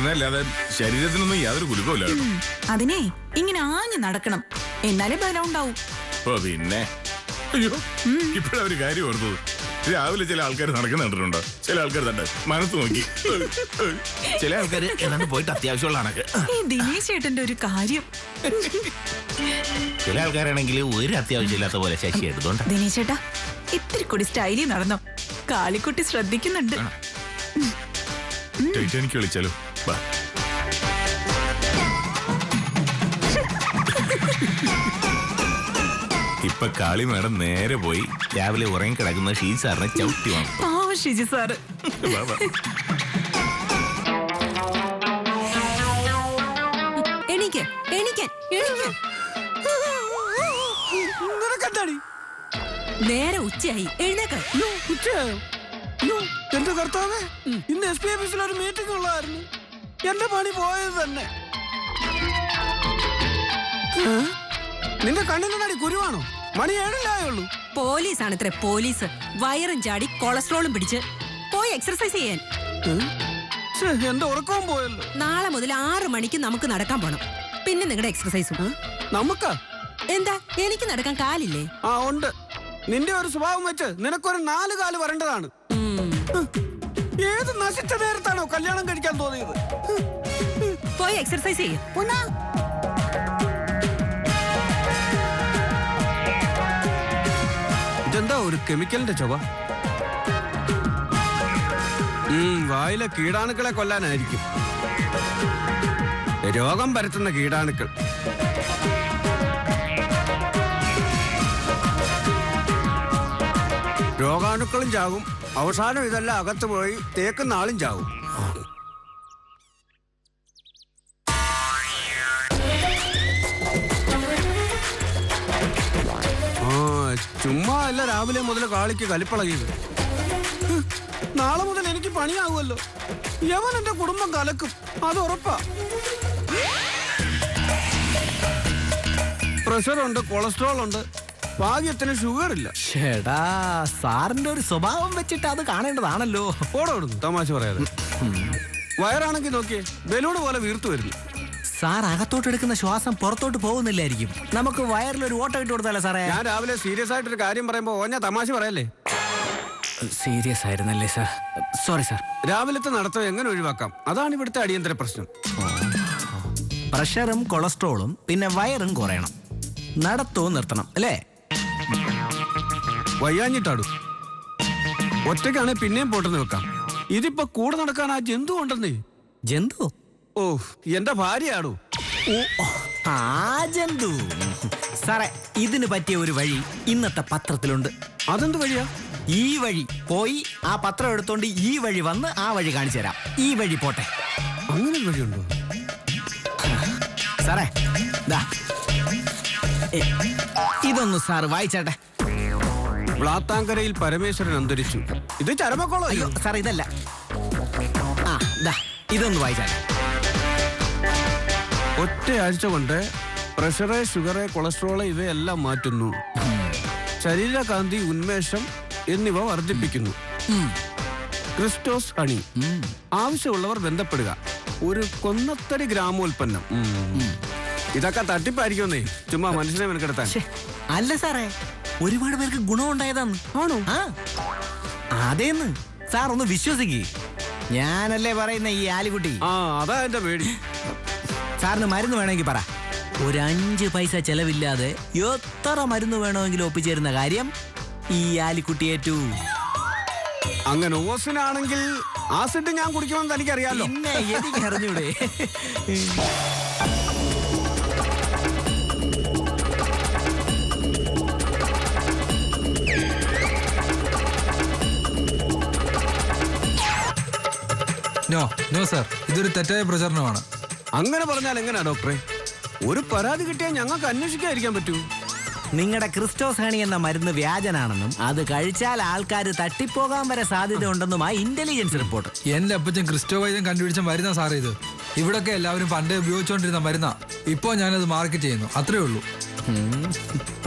തിന്നല്ലാതെ ശരീരത്തിനൊന്നും യാതൊരു കുലുക്കമില്ല. അതിനെ ഇങ്ങനെ ആഞ്ഞു നടക്കണം, എന്നാലേ ബലം ഉണ്ടാവും. ഓ പിന്നെ അയ്യോ, ഇപ്പഴൊരു കാര്യം ഓർത്തത്. രാവിലെ ചില ആൾക്കാർ നടക്കുന്ന കണ്ടിട്ടുണ്ടോ? ചില ആൾക്കാർ തന്നെ മനസ്സ് നോക്കി, ചില ആൾക്കാർ ഏതാണ്ട് പോയിട്ട് അത്യാവശ്യമുള്ള കണക്ക്. ദിനേശ് ചേട്ടന്റെ ഒരു കാര്യം. ചില ആൾക്കാരാണെങ്കിൽ ഒരു അത്യാവശ്യമില്ലാത്ത പോലെ ശശി എടുത്തോണ്ട്. ദിനേശ് ചേട്ടാ, ഇത്തിരി കൂടി സ്റ്റൈലിൽ നടന്നോ, കാളിക്കുട്ടി ശ്രദ്ധിക്കുന്നുണ്ട്. ടൈറ്റാനിക് വിളിച്ചാലോ? ഇപ്പൊ കാളി മേഡം നേരെ പോയി രാവിലെ ഉറങ്ങി കിടക്കുന്ന ഷീജി സാറിനെ ചവിട്ടി വാങ്ങും. പാവം ഷീജി സാറ്. നേരെ ഉച്ചയായി, എഴുന്നേക്ക. ഉച്ചയായോ? എന്റെ കർത്താവേ, ഇന്ന് SP ഓഫീസിൽ ഒരു മീറ്റിംഗ് ഉള്ളതായിരുന്നു. എന്റെ പണി പോയത് തന്നെ. നിന്റെ കണ്ണിനടി കുരുവാണോ? മണി 7 പോലീസാണ് ഇത്ര പോലീസ്. വയറും ചാടി കൊളസ്ട്രോളും പിടിച്ച് പോയി എക്സർസൈസ് ചെയ്യാൻ. എന്റെ ഉറക്കവും പോയല്ലോ. നാളെ മുതൽ 6 മണിക്ക് നമുക്ക് നടക്കാൻ പോണം. പിന്നെ നിങ്ങളുടെ എക്സർസൈസും. നമുക്കാ? എന്താ, എനിക്ക് നടക്കാൻ കാലില്ലേ? ആ ഉണ്ട്. നിന്റെ ഒരു സ്വഭാവം വെച്ച് നിനക്കൊരു 4 കാല് വരേണ്ടതാണ്. ഏത് നശിച്ച നേരത്താണോ കല്യാണം കഴിക്കാൻ തോന്നിയത്? പോയി എക്സർസൈസ് ചെയ്യും. ഇതെന്താ ഒരു കെമിക്കലിന്റെ ചൊവ? വായിലെ കീടാണുക്കളെ കൊല്ലാനായിരിക്കും. രോഗം പരത്തുന്ന കീടാണുക്കൾ. രോഗാണുക്കളും ചാകും. അവസാനം ഇതെല്ലാം അകത്ത് പോയി തേക്കുന്ന ആളും ചാകും. ചുമ്മാ അല്ല രാവിലെ മുതൽ കാളിക്ക് കലിപ്പളകിയത്. നാളെ മുതൽ എനിക്ക് പണിയാകുമല്ലോ. യവൻ എന്റെ കുടുംബം കലക്കും, അത് ഉറപ്പാ. പ്രഷറുണ്ട്, കൊളസ്ട്രോൾ ഉണ്ട്, ഭാഗ്യത്തിന് ഷുഗർ ഇല്ല. ചേടാ, സാറിന്റെ ഒരു സ്വഭാവം വെച്ചിട്ട് അത് കാണേണ്ടതാണല്ലോ. ഓടോടുന്നു തമാശ പറയാതെ. വയറാണെങ്കിൽ നോക്കിയേ, ബലൂൺ പോലെ വീർത്തു വരുന്നു. സാർ അകത്തോട്ട് എടുക്കുന്ന ശ്വാസം പുറത്തോട്ട് പോകുന്നില്ലായിരിക്കും. നമുക്ക് വയറിലൊരു ഓട്ടം ഇട്ട് കൊടുത്താലേ സാറേ? ഞാൻ രാവിലെ സീരിയസ് ആയിട്ടൊരു കാര്യം പറയുമ്പോ ഓഞ്ഞ തമാശ പറയല്ലേ. സീരിയസ് ആയിരുന്നല്ലേ സാർ? Sorry sir. രാവിലത്തെ നടത്തം എങ്ങനെ ഒഴിവാക്കാം, അതാണ് ഇവിടുത്തെ അടിയന്തര പ്രശ്നം. പ്രഷറും കൊളസ്ട്രോളും പിന്നെ വയറും കുറയണം, നടത്തവും നിർത്തണം അല്ലേ? വയ്യാഞ്ഞിട്ടാടും ഒറ്റയ്ക്കാണെ പിന്നെയും പോട്ടെന്ന് വെക്കാം. ഇതിപ്പോ കൂടെ നടക്കാൻ ആ ജന്തു ഉണ്ടെന്നേ. ജന്തു? ഓ, എന്റെ ഭാര്യയാടോ. ആ ജന്തു. സാറേ, ഇതിന് പറ്റിയ ഒരു വഴി ഇന്നത്തെ പത്രത്തിലുണ്ട്. അതെന്ത് വഴിയാ? ഈ വഴി പോയി ആ പത്രം എടുത്തോണ്ട് ഈ വഴി വന്ന് ആ വഴി കാണിച്ചു തരാം. ഈ വഴി പോട്ടെ. അങ്ങനെ വഴിയുണ്ടോ സാറേ? ഇതൊന്ന് സാറ് വായിച്ചേട്ടെ. വ്ളാത്താങ്കരയിൽ പരമേശ്വരൻ അന്തരിച്ചു. ഇത് ചരമക്കോളോ? അയ്യോ സാർ, ഇതല്ല. ഇതൊന്ന് വായിച്ചേട്ടെ. ഒറ്റയാഴ്ച കൊണ്ട് പ്രഷറ്, ഷുഗറ്, കൊളസ്ട്രോള് ഇവയെല്ലാം മാറ്റുന്നു. ശരീരകാന്തി, ഉന്മേഷം എന്നിവ വർദ്ധിപ്പിക്കുന്നു. ക്രിസ്റ്റോസ് ഹണി. ആവശ്യമുള്ളവർ ബന്ധപ്പെടുക. ഒരു കൊന്നത്തടി ഗ്രാമോൽപ്പന്നം. ഇതൊക്കെ തട്ടിപ്പായിരിക്കുന്നേ, ചുമ്മാ മനുഷ്യനെ മെനക്കെടുത്താൻ. അല്ല സാറേ, ഒരുപാട് പേർക്ക് ഗുണമുണ്ടായതാണ്. ആണോ? അതേന്ന് സാർ ഒന്ന് വിശ്വസിക്കേ. ഞാനല്ലേ പറയുന്ന ഈ ആലിക്കുട്ടി. അതാ എന്റെ പേടി. സാറിന് മരുന്ന് വേണമെങ്കിൽ പറ. ഒരു 5 പൈസ ചെലവില്ലാതെ എത്ര മരുന്ന് വേണമെങ്കിലും ഒപ്പിച്ചേരുന്ന കാര്യം ഈ ആലിക്കുട്ടി ഏറ്റു. അങ്ങനെ ഓസിനാണെങ്കിൽ ആസിഡ് ഞാൻ കുടിക്കുമെന്ന് എനിക്കറിയാലോ. പിന്നെ എനിക്ക് അറിഞ്ഞൂടെ? നോ സാർ, ഇതൊരു തെറ്റായ പ്രചരണമാണ്. അങ്ങനെ പറഞ്ഞാൽ എങ്ങനെയാ ഡോക്ടറെ? ഒരു പരാതി കിട്ടിയാൽ ഞങ്ങൾക്ക് അന്വേഷിക്കാതിരിക്കാൻ പറ്റൂ. നിങ്ങളുടെ ക്രിസ്റ്റോസ് ഹണി എന്ന മരുന്ന് വ്യാജനാണെന്നും അത് കഴിച്ചാൽ ആൾക്കാർ തട്ടിപ്പോകാൻ വരെ സാധ്യത ഉണ്ടെന്നുമായി ഇന്റലിജൻസ് റിപ്പോർട്ട്. എന്റെ അപ്പച്ചൻ ക്രിസ്റ്റോ വൈദ്യം കണ്ടുപിടിച്ച മരുന്നാ സാറേ ഇത്. ഇവിടൊക്കെ എല്ലാവരും പണ്ടേ ഉപയോഗിച്ചുകൊണ്ടിരുന്ന മരുന്നാ. ഇപ്പോ ഞാനത് മാർക്കറ്റ് ചെയ്യുന്നു, അത്രേ ഉള്ളൂ.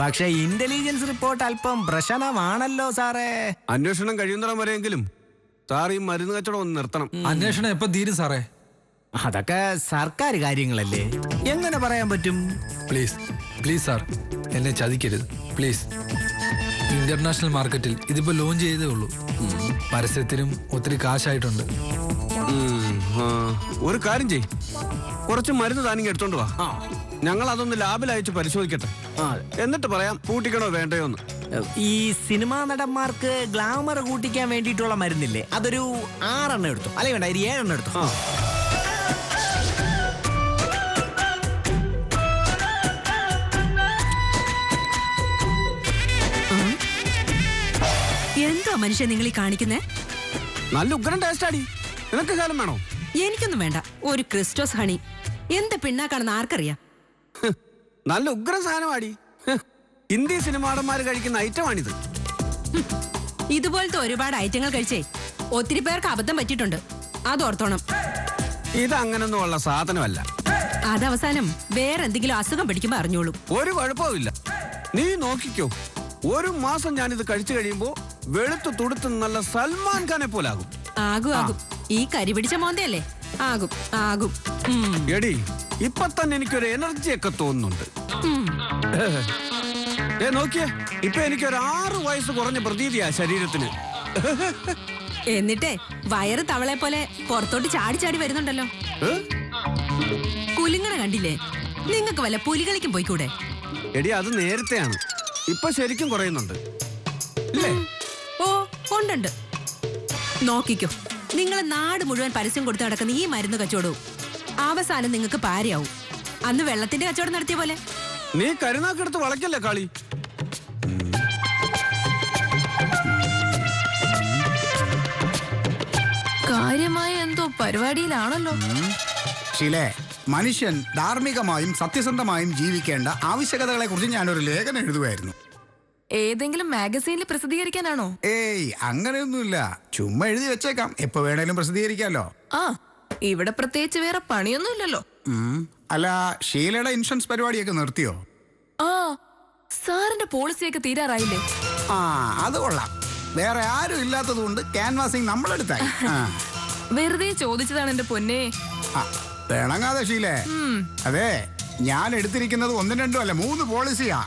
പക്ഷെ ഇന്റലിജൻസ് റിപ്പോർട്ട് അല്പം പ്രശ്നമാണല്ലോ സാറേ. അന്വേഷണം കഴിയുന്നിടം വരെയെങ്കിലും സാർ ഈ മരുന്ന് കച്ചവടം ഒന്ന് നിർത്തണം. അന്വേഷണം എപ്പം തീരും സാറേ? അതൊക്കെ സർക്കാർ കാര്യങ്ങളല്ലേ, എങ്ങനെ പറയാൻ പറ്റും? പ്ലീസ് പ്ലീസ് സാർ, എന്നെ ചതിക്കരുത് പ്ലീസ്. ഇന്റർനാഷണൽ മാർക്കറ്റിൽ ഇതിപ്പോ ലോഞ്ച് ചെയ്തേ ഉള്ളൂ. പരസ്യത്തിനും ഒത്തിരി കാശായിട്ടുണ്ട്. ഒരു കാര്യം ചെയ്, കുറച്ച് മരുന്ന് താനിങ് എടുത്തോണ്ട് വാ. ഞങ്ങൾ അതൊന്ന് ലാബിൽ അയച്ച് പരിശോധിക്കട്ടെ, എന്നിട്ട് പറയാം പൂട്ടിക്കണോ വേണ്ടയോ എന്ന്. ഈ സിനിമാ നടന്മാർക്ക് ഗ്ലാമർ കൂട്ടിക്കാൻ വേണ്ടിയിട്ടുള്ള മരുന്നില്ലേ, അതൊരു 6 എണ്ണം എടുത്തു, അല്ലെങ്കിൽ വേണ്ട 7 എണ്ണം എടുത്തു. എന്തോ മനുഷ്യൻ നിങ്ങൾ ഈ കാണിക്കുന്നേ? നല്ല ഉഗ്രൻ ടേസ്റ്റ് ആടി. നിനക്ക് കാലം വേണോ? എനിക്കൊന്നും വേണ്ട. ഒരു ക്രിസ്റ്റോസ് ഹണി എന്ത് പിണ്ണാക്കാണെന്ന് ആർക്കറിയാം? നല്ല ഉഗ്രൻ സാധനമാടി. ഹിന്ദി സിനിമാടന്മാര് കഴിക്കുന്ന ഐറ്റമാണിത്. ഇതുപോലത്തെ ഒരുപാട് ഐറ്റങ്ങൾ കഴിച്ചേ ഒത്തിരി പേർക്ക് അബദ്ധം പറ്റിയിട്ടുണ്ട്, അതോർത്തോണം. ഇത് അങ്ങനൊന്നും ഉള്ള സാധനമല്ല. അതവസാനം വേറെ എന്തെങ്കിലും അസുഖം പിടിക്കുമ്പോ അറിഞ്ഞോളൂ. ഒരു കുഴപ്പമില്ല, നീ നോക്കിക്കോ. 1 മാസം ഞാനിത് കഴിച്ചു കഴിയുമ്പോ വെളുത്തു തുടുത്ത് നല്ല സൽമാൻ ഖാനെ പോലാകും. ആകും. ഈ കരി പിടിച്ച മോന്തയല്ലേ? ആകും. എടി, ഇപ്പൊ തന്നെ എനിക്കൊരു എനർജി ഒക്കെ തോന്നുന്നുണ്ട്. നോക്കിയേ, ഇപ്പൊ എനിക്കൊരു 6 വയസ്സ് കുറഞ്ഞ പ്രതീതിയാ ശരീരത്തിന്. എന്നിട്ടേ വയറ് തവളെ പോലെ പുറത്തോട്ട് ചാടി ചാടി വരുന്നുണ്ടല്ലോ. കുലുങ്ങണ കണ്ടില്ലേ? നിങ്ങക്ക് വല്ല പുലികളിക്കും പോയിക്കൂടെ? എടി, അത് നേരത്തെയാണ്, ഇപ്പൊ ശരിക്കും കുറയുന്നുണ്ട് ഇല്ലേ? ഓ ഉണ്ട്. നോക്കിക്കോ, നിങ്ങൾ നാട് മുഴുവൻ പരസ്യം കൊടുത്ത് നടക്കുന്ന ഈ മരുന്ന് കച്ചവടവും അവസാനം നിങ്ങൾക്ക് പാരയാവും. അന്ന് വെള്ളത്തിന്റെ കച്ചവടം നടത്തിയ പോലെ. നീ കരുനാക്കെടുത്ത് വളയ്ക്കല്ലേ കാളി. കാര്യമായ എന്തോ പരിപാടിയിലാണല്ലോ. ശീലേ, മനുഷ്യൻ ധാർമ്മികമായും സത്യസന്ധമായും ജീവിക്കേണ്ട ആവശ്യകതകളെ കുറിച്ച് ഞാനൊരു ലേഖനം എഴുതുമായിരുന്നു. ഏതെങ്കിലും മാഗസീനിൽ പ്രസിദ്ധീകരിക്കാനാണോ? ഏയ്, അങ്ങനെയൊന്നുമില്ല. ചുമ്മാ എഴുതി വെച്ചേക്കാം, എപ്പോ വേണേലും പ്രസിദ്ധീകരിക്കാമല്ലോ. ആ, ഇവിടെ പ്രത്യേകിച്ച് വേറെ പണിയൊന്നുമില്ലല്ലോ. അല്ല, ഷീലയുടെ ഇൻഷുറൻസ് പരിപാടിയൊക്കെ നിർത്തിയോ? ആ, സാറിന്റെ പോളിസിയൊക്കെ തീരാറായില്ലേ? ആ, അത് കൊള്ളാം. വേറെ ആരും ഇല്ലാത്തത് കൊണ്ട് ക്യാൻവാസിങ് നമ്മളെടുത്തായി. വെറുതെ ചോദിച്ചതാണ് എന്റെ പൊന്നെ. പിണങ്ങാതെ ഷീലേ. അതെ, ഞാൻ എടുത്തിരിക്കുന്നത് 1, 2 അല്ല 3 പോളിസിയാ.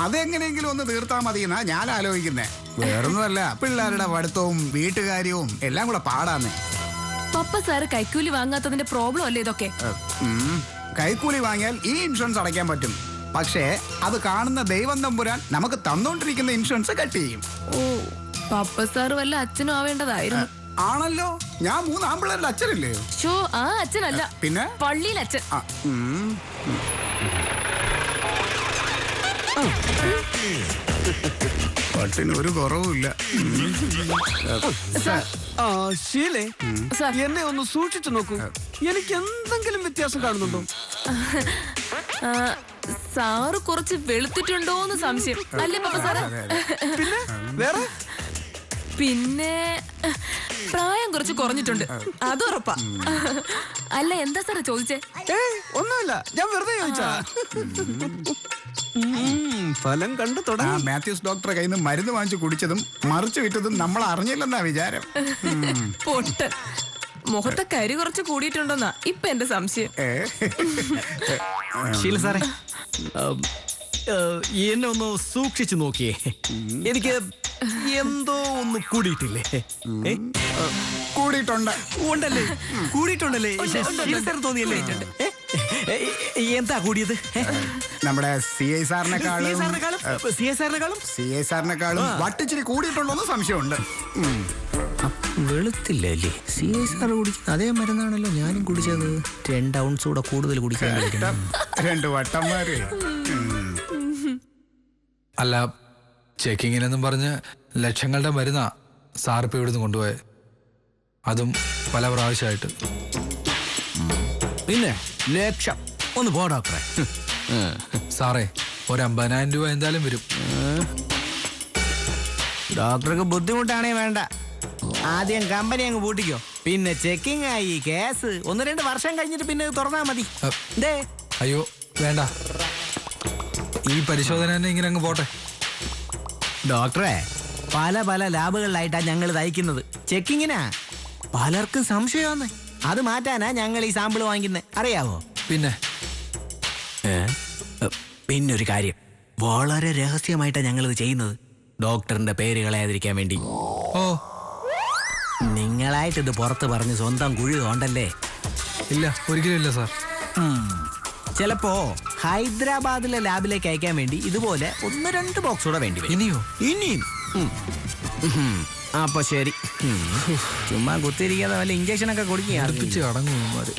അതെങ്ങനെയെങ്കിലും ഒന്ന് തീർത്താ മതി എന്നാ ഞാൻ ആലോചിക്കുന്നേ. വേറൊന്നുമല്ല, പിള്ളേരുടെ പഠിത്തവും വീട്ടുകാര്യവും എല്ലാം കൂടെ പാടാന്നേ. പപ്പ സാറ് കൈക്കൂലി വാങ്ങാത്തതിന്റെ പ്രോബ്ലം അല്ലേ ഇതൊക്കെ? കൈക്കൂലി വാങ്ങിയാൽ ഈ ഇൻഷുറൻസ് അടയ്ക്കാൻ പറ്റും. പക്ഷേ അത് കാണുന്ന ദൈവം തമ്പുരാൻ നമുക്ക് തന്നോണ്ടിരിക്കുന്ന ഇൻഷുറൻസ് കട്ട് ചെയ്യും. ഓ, പപ്പ സാറ് വല്ല അച്ഛനും ആവേണ്ടതായിരുന്നു. ആണല്ലോ, ഞാൻ 3 ആമ്പിള്ളേരുടെ അച്ഛനല്ലേ? ഷോ, ആ അച്ഛനല്ല, പിന്നെ പള്ളിയിൽ അച്ഛൻ. പട്ടിന് ഒരു കുറവുമില്ല. ശീലേ, എന്നെ ഒന്ന് സൂക്ഷിച്ചു നോക്കൂ. എനിക്ക് എന്തെങ്കിലും വ്യത്യാസം കാണുന്നുണ്ടോ? സാറ് കുറച്ച് വെളുത്തിട്ടുണ്ടോന്ന് സംശയം അല്ലേ പപ്പ സാറ്? പിന്നെ വേറെ? പിന്നെ പ്രായം കുറച്ച് കുറഞ്ഞിട്ടുണ്ട്, അത് ഉറപ്പാ. അല്ല, എന്താ സാറേ ചോദിച്ചേ? ഒന്നുമില്ല, ഞാൻ വെറുതെ ചോദിച്ചാ. ഫലം കണ്ടു തുടങ്ങി. മാത്യൂസ് ഡോക്ടറെ കയ്യിൽ നിന്ന് മരുന്ന് വാങ്ങിച്ചു കുടിച്ചതും മറിച്ചു വിറ്റതും നമ്മൾ അറിഞ്ഞില്ലെന്നാ വിചാരം. പൊട്ടൻ. മുഖത്തെ കരി കുറച്ച് കൂടിയിട്ടുണ്ടെന്നാ ഇപ്പൊ എന്റെ സംശയം. ശീല സാറേ, എന്നെ ഒന്ന് സൂക്ഷിച്ചു നോക്കിയേ. എനിക്ക് എന്തോ ഒന്ന് കൂടിയിട്ടില്ലേ? കൂടിയിട്ടുണ്ട്. ഉണ്ടല്ലേ? കൂടിയിട്ടുണ്ടല്ലേ? ശീല സാറിന് തോന്നിയല്ലേ? എന്താ കൂടിയത്? നമ്മുടെ CI സാറിനെക്കാളും വട്ടിച്ചിരി കൂടിയിട്ടുണ്ടോന്ന് സംശയമുണ്ട്. വെളുത്തില്ലേ? CI സാർ കുടിക്കുന്ന അതേ മരുന്നാണല്ലോ ഞാനും കുടിച്ചത്. 2 ഔൺസ് കൂടെ കൂടുതൽ കുടിക്കാൻ 2 വട്ടന്മാര്. അല്ല, ചെക്കിങ്ങിനെന്നും പറഞ്ഞ് ലക്ഷങ്ങളുടെ മരുന്നാ സാറിപ്പോ ഇവിടുന്ന് കൊണ്ടുപോയെ, അതും പല പ്രാവശ്യമായിട്ട്. പിന്നെ ലക്ഷം ഒന്ന് പോ ഡോക്ടറെ. സാറേ, ഒരു 50,000 രൂപ എന്തായാലും വരും. ഡോക്ടർക്ക് ബുദ്ധിമുട്ടാണേ വേണ്ട, ആദ്യം കമ്പനി അങ്ങ് പൂട്ടിക്കോ. പിന്നെ ചെക്കിംഗ് ആയി കേസ് 1-2 വർഷം കഴിഞ്ഞിട്ട് പിന്നെ തുറന്നാ മതി. അയ്യോ വേണ്ട, ഈ പരിശോധന തന്നെ ഇങ്ങനെ അങ്ങ് പോട്ടെ. ഡോക്ടറെ, പല ലാബുകളിലായിട്ടാ ഞങ്ങൾ തയ്ക്കുന്നത്. ചെക്കിങ്ങിനാ പലർക്കും സംശയമാണ്. അത് മാറ്റാനാ ഞങ്ങൾ ഈ സാമ്പിൾ വാങ്ങിക്കുന്നത്, അറിയാവോ? പിന്നെ പിന്നൊരു കാര്യം, വളരെ രഹസ്യമായിട്ടാണ് ഞങ്ങളിത് ചെയ്യുന്നത്, ഡോക്ടറിന്റെ പേര് കളയാതിരിക്കാൻ വേണ്ടി. ഓ നിങ്ങളായിട്ട് ഇത് പുറത്ത് പറഞ്ഞ് സ്വന്തം കുഴി തോണ്ടല്ലേ? ഇല്ല, ഒരിക്കലും ഇല്ല സാർ. ചിലപ്പോ ഹൈദരാബാദിലെ ലാബിലേക്ക് അയക്കാൻ വേണ്ടി ഇതുപോലെ 1-2 ബോക്സ് കൂടെ വേണ്ടി വരും. ഇനിയോ? ഇനിയും. അപ്പൊ ശരി, ചുമ്മാ കുത്തിരിക്കാതെ വല്ല ഇഞ്ചക്ഷനൊക്കെ അടുപ്പിച്ച് കൊടുക്കുക. അടങ്ങുമാര്.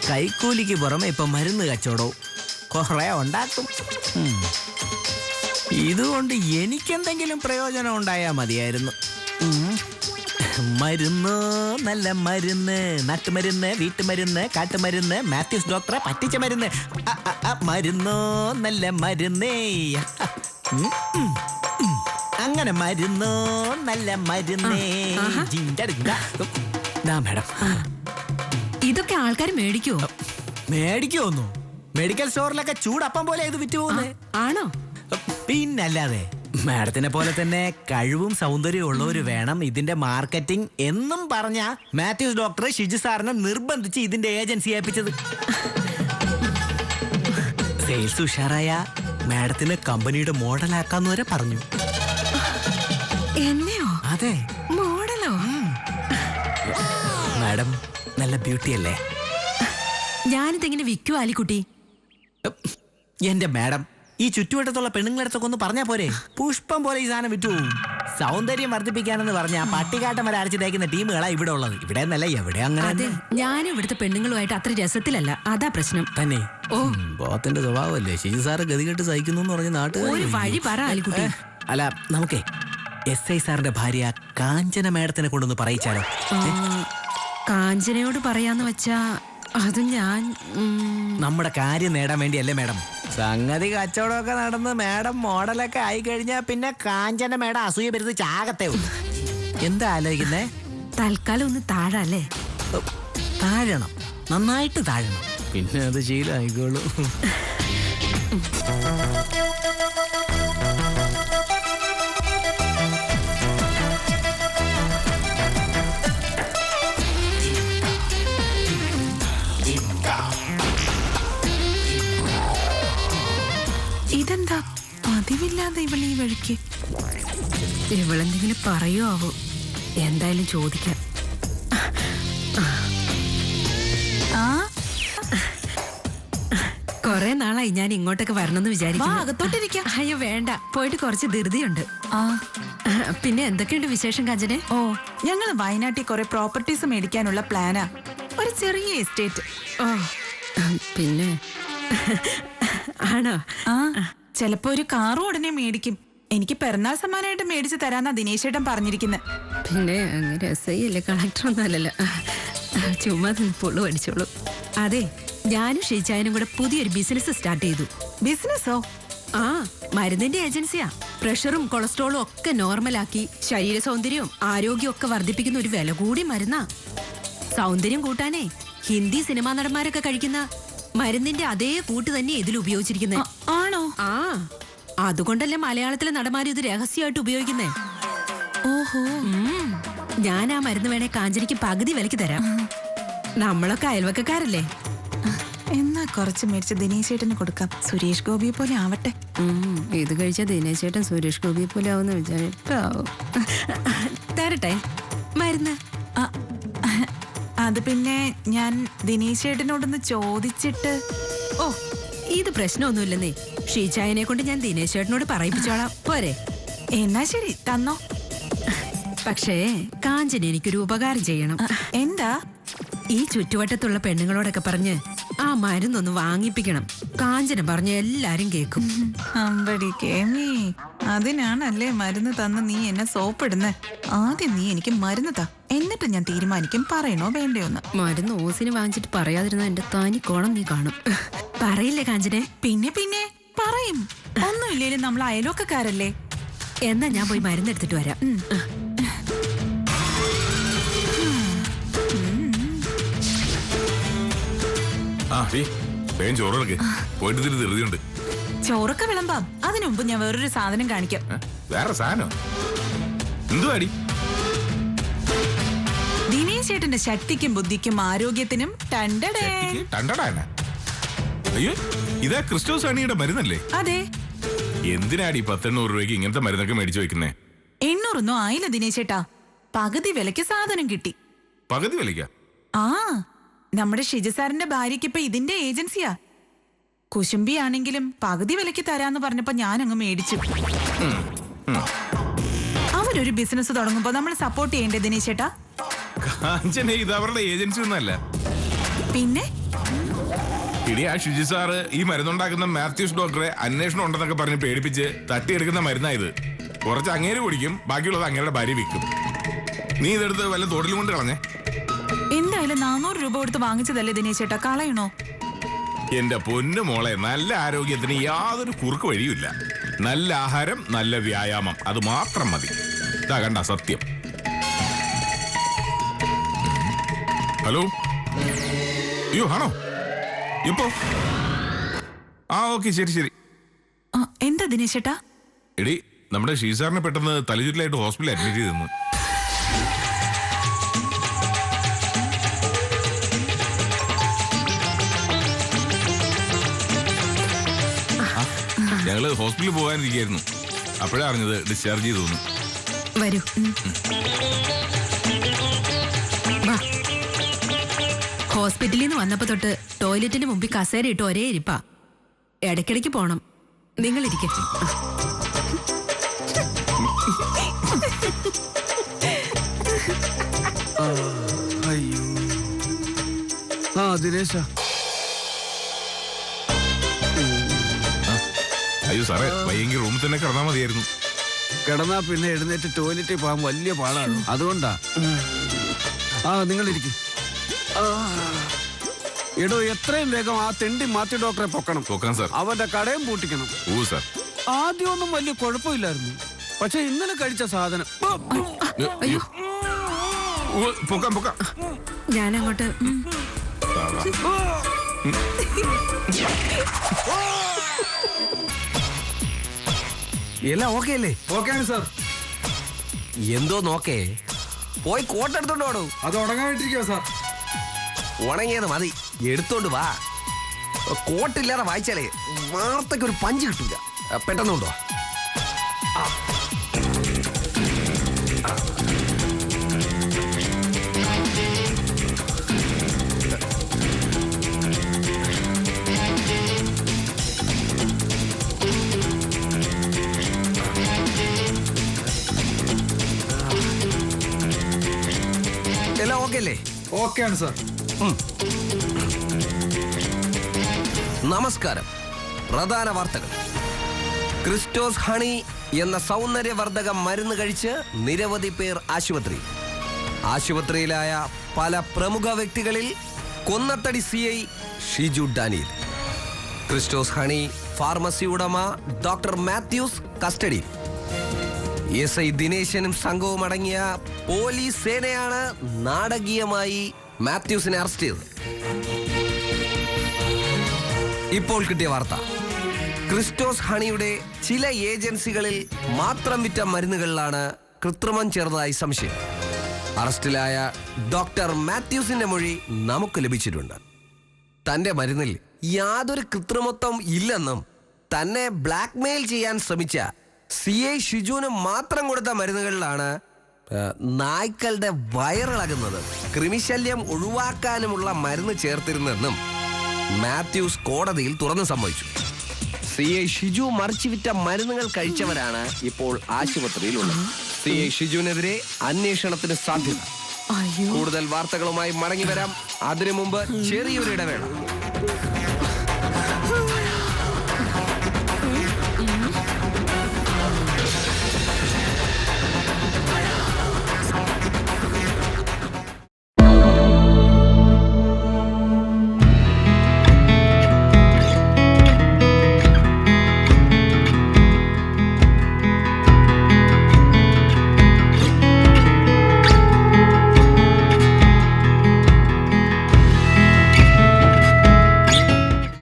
കൈക്കൂലിക്ക് പുറമെ ഇപ്പൊ മരുന്ന് കച്ചവടവും കുറെ ഉണ്ടാക്കും. ഇതുകൊണ്ട് എനിക്കെന്തെങ്കിലും പ്രയോജനം ഉണ്ടായാൽ മതിയായിരുന്നു. മരുന്ന്, നല്ല മരുന്ന്, നാട്ടുമരുന്ന്, വീട്ടുമരുന്ന്, കാട്ടുമരുന്ന്, മാത്യൂസ് ഡോക്ടറെ പറ്റിച്ച മരുന്ന്, മരുന്ന്, നല്ല മരുന്നേ. അങ്ങനെ മരുന്ന്, നല്ല മരുന്നേ. മാഡം, ഇതൊക്കെ ആൾക്കാർ മേടിക്കുവോ? മേടിക്കുമോന്നു? മെഡിക്കൽ സ്റ്റോറിലൊക്കെ ചൂടപ്പം പോലെ ഇത് വിറ്റ് പോകുന്നത്. ആണോ? പിന്നല്ലാതെ. മാഡത്തിനെ പോലെ തന്നെ കഴിവും സൗന്ദര്യവും ഉള്ളവര് വേണം ഇതിന്റെ മാർക്കറ്റിംഗ് എന്നും പറഞ്ഞ മാത്യൂസ് ഡോക്ടർ ഷിജു സാറിനെ നിർബന്ധിച്ച് ഇതിന്റെ ഏജൻസി ഏൽപ്പിച്ചത്. സെയിൽസ് ഉഷാറായ മാഡത്തിന് കമ്പനിയുടെ മോഡലാക്കാന്ന് വരെ പറഞ്ഞു. എന്നെയോ? അതെ, മോഡലോ? മാഡം നല്ല ബ്യൂട്ടി അല്ലേ? ഞാനിതെങ്ങനെ വിൽക്കൂ ആലിക്കുട്ടി? എന്റെ മാഡം, ഈ ചുറ്റുവട്ടത്തുള്ള പെണ്ണുങ്ങളടുത്തൊക്കെ ഒന്ന് പറഞ്ഞാ പോരെ? പുഷ്പം പോലെ ഈ സാധനം വിറ്റു. സൗന്ദര്യം വർദ്ധിപ്പിക്കാനെന്ന് പറഞ്ഞ പട്ടിക്കാട്ടം വരെ അരച്ചു തേക്കുന്ന ടീമുകളാ ഇവിടെ ഉള്ളത്. ഇവിടെ എന്നല്ല, എവിടെ അങ്ങനെ. അതെ, ഞാനും ഇവിടുത്തെ പെണ്ണുങ്ങളുമായിട്ട് അത്ര രസത്തിലല്ല, അതാ പ്രശ്നം. തന്നെ ബോത്തിന്റെ സ്വഭാവമല്ലേ? ഷിജു സാറ് ഗതികെട്ട് സഹിക്കുന്നു എന്ന് പറഞ്ഞ നാട്ടുകാർ. ഒരു വഴി പറ ആലിക്കുട്ടി. അല്ല, നമുക്കേ SI സാറിന്റെ ഭാര്യ കാഞ്ചന മാഡത്തിനെ കൊണ്ടൊന്ന് പറയിച്ചാലോ? കാഞ്ചനയോട് പറയാന്ന് വെച്ചാ അത് ഞാൻ നമ്മുടെ കാര്യം നേടാൻ വേണ്ടിയല്ലേ മാഡം? സംഗതി കച്ചവടമൊക്കെ നടന്ന് മാഡം മോഡലൊക്കെ ആയി കഴിഞ്ഞാൽ പിന്നെ കാഞ്ചന മാഡം അസൂയ വരുന്നത് ചാകത്തേ ഉള്ളൂ. എന്താ ആലോചിക്കുന്നേ? തൽക്കാലം ഒന്ന് താഴല്ലേ? താഴണം, നന്നായിട്ട് താഴണം, പിന്നെ അത് ശീലമായിക്കോളൂ. ഇതെന്താ പതിവില്ലാതെ ഇവൾ ഈ വഴിക്ക്? ഇവളെന്തെങ്കിലും പറയോ ആവോ? എന്തായാലും ചോദിക്കാം. കൊറേ നാളായി ഞാൻ ഇങ്ങോട്ടൊക്കെ വരണമെന്ന് വിചാരിക്കുന്നു. അകത്തോട്ടിരിക്കാം. അയ്യോ വേണ്ട, പോയിട്ട് കുറച്ച് ധൃതിയുണ്ട്. പിന്നെ എന്തൊക്കെയുണ്ട് വിശേഷം കാഞ്ചനെ? ഓ, ഞങ്ങൾ വയനാട്ടിൽ കുറെ പ്രോപ്പർട്ടീസ് മേടിക്കാനുള്ള പ്ലാനാ. ഒരു ചെറിയ എസ്റ്റേറ്റ്. ഓ, പിന്നെ ആണോ? ചിലപ്പോ ഒരു കാറും ഉടനെ മേടിക്കും. എനിക്ക് പിറന്നാൾ സമ്മാനമായിട്ട് മേടിച്ചു തരാന്നാ ദിനേശേട്ടൻ പറഞ്ഞിരിക്കുന്നത്. പിന്നെ അങ്ങനെ രസയല്ലേ, കളക്ടറൊന്നും അല്ലല്ലോ, ചുമ്മാ പൊള്ളു അടിച്ചോളൂ. അതെ, ഞാനും ഷീച്ചായനും കൂടെ പുതിയൊരു ബിസിനസ് സ്റ്റാർട്ട് ചെയ്തു. ബിസിനസ്സോ? ആ, മരുന്നിന്റെ ഏജൻസിയാ. പ്രഷറും കൊളസ്ട്രോളും ഒക്കെ നോർമലാക്കി ശരീര സൗന്ദര്യവും ആരോഗ്യവും ഒക്കെ വർദ്ധിപ്പിക്കുന്ന ഒരു വില കൂടി മരുന്നാ. സൗന്ദര്യം കൂട്ടാനേ ഹിന്ദി സിനിമാ നടന്മാരൊക്കെ കഴിക്കുന്ന മരുന്നിന്റെ അതേ കൂട്ട് തന്നെ ഇതിൽ ഉപയോഗിച്ചിരിക്കുന്നത്. ആണോ? ആ, അതുകൊണ്ടല്ലേ മലയാളത്തിലെ നടന്മാരും ഇത് രഹസ്യമായിട്ട് ഉപയോഗിക്കുന്നേ. ഓഹോ. ഞാൻ ആ മരുന്ന് വേണേ കാഞ്ചനിക്ക് പകുതി വിലക്ക് തരാം. നമ്മളൊക്കെ അയൽവക്കക്കാരല്ലേ. എന്നാ കുറച്ച് മേടിച്ച് ദിനേശേട്ടന് കൊടുക്കാം. സുരേഷ് ഗോപിയെ പോലെ ആവട്ടെ. ഇത് കഴിച്ച ദിനേശ് ചേട്ടൻ സുരേഷ് ഗോപിയെ പോലെ ആവുന്ന വിചാരിപ്പാവും. തരട്ടെ മരുന്ന്? അത് പിന്നെ ഞാൻ ദിനേശേട്ടനോടൊന്ന് ചോദിച്ചിട്ട്. ഓ, ഇത് പ്രശ്നമൊന്നുമില്ലെന്നേ. ഷീച്ചായനെ കൊണ്ട് ഞാൻ ദിനേശ് ചേട്ടനോട് പറയിപ്പിച്ചോളാം, പോരെ? എന്നാ ശരി, തന്നോ. പക്ഷേ കാഞ്ചന എനിക്കൊരു ഉപകാരം ചെയ്യണം. എന്താ? ഈ ചുറ്റുവട്ടത്തുള്ള പെണ്ണുങ്ങളോടൊക്കെ പറഞ്ഞ് ആ മരുന്നൊന്ന് വാങ്ങിപ്പിക്കണം. കാഞ്ചന പറഞ്ഞ എല്ലാരും കേൾക്കും. അമ്പടി കേമി, അതിനാണല്ലേ മരുന്ന് തന്ന് നീ എന്നെ സോപ്പിടുന്നേ. ആദ്യം നീ എനിക്ക് മരുന്ന് താ, എന്നിട്ട് ഞാൻ തീരുമാനിക്കും പറയണോ വേണ്ടയോന്ന്. മരുന്ന് ഓസിന് വാങ്ങിച്ചിട്ട് പറയാതിരുന്ന എന്റെ തനി കോണം നീ കാണും. പറയില്ലേ കാഞ്ചനെ? പിന്നെ പിന്നെ പറയും. ഒന്നുമില്ലേലും നമ്മൾ അയലോക്കക്കാരല്ലേ. എന്നാ ഞാൻ പോയി മരുന്നെടുത്തിട്ട് വരാം. വേഗം ചോറൊക്കെ പോയിട്ട് തിരി ധൃതിയുണ്ട്. ചോറൊക്കെ വിളമ്പാം. അതിനു മുമ്പ് ഞാൻ വേറൊരു സാധനം കാണിക്കാം. വേറെ സാധനം എന്തുവാടി? ദിനേശ് ചേട്ടന്റെ ശക്തിക്കും ബുദ്ധിക്കും ആരോഗ്യത്തിനും ടണ്ടടാന. അയ്യോ, ഇതാ ക്രിസ്റ്റോസ് ഹണിയുടെ മരുന്നല്ലേ? അതെ. എന്തിനാടി 100-800 രൂപയ്ക്ക് ഇങ്ങനത്തെ മരുന്നൊക്കെ മേടിച്ചു വെക്കുന്നേ? 800 ആയില്ല ദിനേശ് ചേട്ടാ. പകുതി വിലക്ക് സാധനം കിട്ടി. പകുതി വിലക്ക? ആ, നമ്മുടെ ഷിജു സാറിന്റെ ഭാര്യയ്ക്ക് ഇപ്പൊ ഇതിന്റെ ഏജൻസിയാ. കുശുംബി ആണെങ്കിലും പകുതി വിലക്ക് തരാന്ന് പറഞ്ഞപ്പോ ഞാൻ അങ്ങ് മേടിച്ചു. അവരൊരു ബിസിനസ് തുടങ്ങുമ്പോ നമ്മൾ സപ്പോർട്ട് ചെയ്യണ്ടേ ദിനേശ് ചേട്ടാ? കാഞ്ചന ഇത് അവരുടെ ഏജൻസി ഒന്നല്ല. പിന്നെ ഇടി ആ ഷിജു സാറ് ഈ മരുന്നുണ്ടാക്കുന്ന മാത്യൂസ് ഡോക്ടറെ അന്വേഷണം ഉണ്ടെന്നൊക്കെ പറഞ്ഞ് പേടിപ്പിച്ച് തട്ടിയെടുക്കുന്ന മരുന്നായത്. കുറച്ച് അങ്ങേര് കുടിക്കും, ബാക്കിയുള്ളത് അങ്ങേരുടെ ഭാര്യ വിൽക്കും. നീ ഇതെടുത്ത് വല്ല തോട്ടിലും കൊണ്ട് കളഞ്ഞേ. എന്തായാലും 400 രൂപ കൊടുത്ത് വാങ്ങിച്ചതല്ലേ ദിനേശ് ചേട്ടാ, കളയണോ? എന്റെ പൊന്നു മോളെ, നല്ല ആരോഗ്യത്തിന് യാതൊരു കുറുക്ക് വഴിയുമില്ല. നല്ല ആഹാരം, നല്ല വ്യായാമം, അത് മാത്രം മതി. ഇതാ കണ്ട സത്യം. ഹലോ, അയ്യോ ആണോ? ഇപ്പോ ഓക്കെ, ശരി. എന്താ ദിനേശ് ചേട്ടാ? എടി, നമ്മുടെ ഷീസാറിനെ പെട്ടെന്ന് തലചുറ്റലായിട്ട് ഹോസ്പിറ്റലിൽ അഡ്മിറ്റ് ചെയ്തെന്ന്. ഞങ്ങള് ഹോസ്പിറ്റലിൽ പോകാനിരിക്കായിരുന്നു. അപ്പോഴാ അറിഞ്ഞത് ഡിസ്ചാർജ് ചെയ്തു. വരൂ. ഹോസ്പിറ്റലിൽ നിന്ന് വന്നപ്പോ തൊട്ട് ടോയ്ലറ്റിന് മുമ്പിൽ കസേര ഇട്ട് ഒരേ ഇരിപ്പാ. ഇടയ്ക്കിടയ്ക്ക് പോണം. നിങ്ങൾ ഇരിക്കും. അയ്യോ, ദിനേശ. അയ്യോ സാറേ, വയ്യെങ്കിൽ റൂമിൽ തന്നെ കിടന്നാ മതിയായിരുന്നു. കിടന്നാ പിന്നെ എഴുന്നേറ്റ് ടോയ്ലറ്റിൽ പോകാൻ വലിയ പാടാണ്. അതുകൊണ്ടാ. നിങ്ങളിരിക്കും. എടോ, എത്രയും വേഗം ആ തെണ്ടി മാത്യു ഡോക്ടറെ പൊക്കണം സാർ. അവന്റെ കടയും പൂട്ടിക്കണം. സാർ, ആദ്യമൊന്നും വലിയ കുഴപ്പമില്ലായിരുന്നു. പക്ഷെ ഇന്നലെ കഴിച്ച സാധനം. അയ്യോ, പൊക്കാം. ഞാനങ്ങോട്ട്. എല്ലാം ഓക്കെ അല്ലേ? ഓക്കെയാണ് സാർ. എന്തോ നോക്കേ, പോയി കോട്ട് എടുത്തോണ്ട് പോടൂ. അത് ഉണങ്ങാനിട്ടിരിക്കോ സാർ? ഉണങ്ങിയത് മതി, എടുത്തോണ്ട് വാ. കോട്ടില്ലാതെ വായിച്ചാലേ വാർത്തക്ക് ഒരു പഞ്ച് കിട്ടൂല. പെട്ടെന്നുണ്ടോ? എല്ലാം ഓക്കെ അല്ലേ? ഓക്കെയാണ് സാർ. നമസ്കാരം. പ്രധാന വാർത്തകൾ. ക്രിസ്റ്റോസ് ഹണി എന്ന സൗന്ദര്യവർദ്ധക മരുന്ന് കഴിച്ച് നിരവധി പേർ ആശുപത്രിയിലായ പല പ്രമുഖ വ്യക്തികളിൽ കൊന്നത്തടി CI Shiju Daniel. Christos honey pharmacy ഉടമ ഡോക്ടർ മാത്യൂസ് കസ്റ്റഡിയിൽ. SI ദിനേശനും സംഘവും അടങ്ങിയ പോലീസ് സേനയാണ് നാടകീയമായി മാത്യൂസിനെ അറസ്റ്റ് ചെയ്തത്. ഇപ്പോൾ കിട്ടിയ വാർത്ത, ക്രിസ്റ്റോസ് ഹണിയുടെ ചില ഏജൻസികളിൽ മാത്രം വിറ്റ മരുന്നുകളിലാണ് കൃത്രിമം ചേർന്നതായി സംശയം. അറസ്റ്റിലായ ഡോക്ടർ മാത്യൂസിന്റെ മൊഴി നമുക്ക് ലഭിച്ചിട്ടുണ്ട്. തന്റെ മരുന്നിൽ യാതൊരു കൃത്രിമത്വം ഇല്ലെന്നും തന്നെ ബ്ലാക്ക്മെയിൽ ചെയ്യാൻ ശ്രമിച്ച CI ഷിജുവിന് മാത്രം കൊടുത്ത മരുന്നുകളിലാണ് നായ്ക്കളുടെ വയറിളകുന്നത് കൃമിശല്യം ഒഴിവാക്കാനുമുള്ള മരുന്ന് ചേർത്തിരുന്നെന്നും മാത്യൂസ് കോടതിയിൽ തുറന്നു സമ്മതിച്ചു. CI ഷിജു മറിച്ചുവിറ്റ മരുന്നുകൾ കഴിച്ചവരാണ് ഇപ്പോൾ ആശുപത്രിയിലുള്ളത്. CI ഷിജുവിനെതിരെ അന്വേഷണത്തിന് സാധ്യത. കൂടുതൽ വാർത്തകളുമായി മടങ്ങി വരാം. അതിനു മുമ്പ് ചെറിയൊരു ഇടവേള.